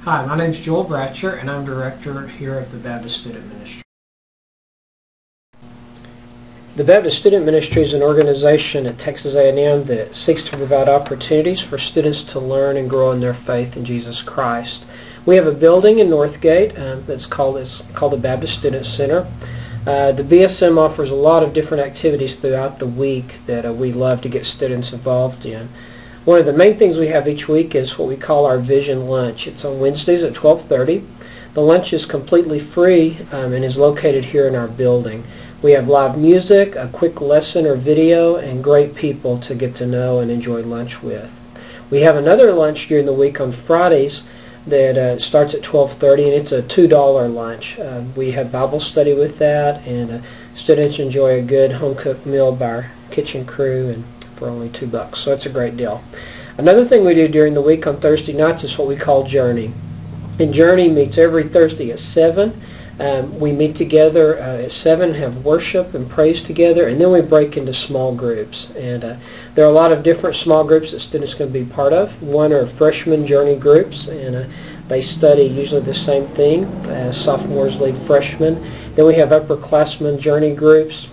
Hi, my name is Joel Bratcher, and I'm director here at the Baptist Student Ministry. The Baptist Student Ministry is an organization at Texas A&M that seeks to provide opportunities for students to learn and grow in their faith in Jesus Christ. We have a building in Northgate that's called the Baptist Student Center. The BSM offers a lot of different activities throughout the week that we love to get students involved in. One of the main things we have each week is what we call our Vision Lunch. It's on Wednesdays at 12:30. The lunch is completely free and is located here in our building. We have live music, a quick lesson or video, and great people to get to know and enjoy lunch with. We have another lunch during the week on Fridays that starts at 12:30, and it's a $2 lunch. We have Bible study with that, and students enjoy a good home-cooked meal by our kitchen crew and for only $2, so it's a great deal. Another thing we do during the week on Thursday nights is what we call Journey. And Journey meets every Thursday at 7. We meet together at 7, have worship and praise together, and then we break into small groups. And there are a lot of different small groups that students can be part of. One are freshman Journey groups, and they study usually the same thing as sophomores lead freshmen. Then we have upperclassmen Journey groups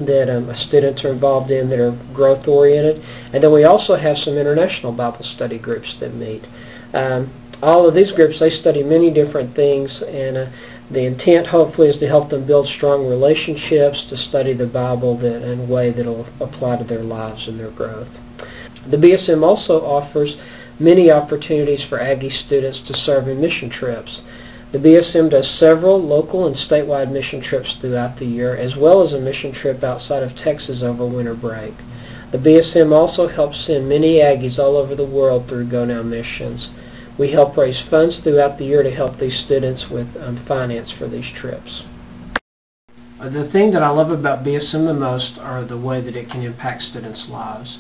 that students are involved in that are growth-oriented. And then we also have some international Bible study groups that meet. All of these groups, they study many different things, and the intent hopefully is to help them build strong relationships, to study the Bible in a way that will apply to their lives and their growth. The BSM also offers many opportunities for Aggie students to serve in mission trips. The BSM does several local and statewide mission trips throughout the year, as well as a mission trip outside of Texas over winter break. The BSM also helps send many Aggies all over the world through Go Now missions. We help raise funds throughout the year to help these students with finance for these trips. The thing that I love about BSM the most are the way that it can impact students' lives.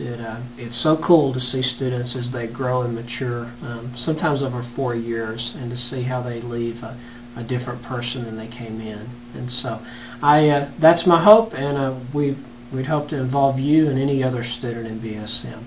It's so cool to see students as they grow and mature, sometimes over 4 years, and to see how they leave a different person than they came in. And so that's my hope, and we'd hope to involve you and any other student in BSM.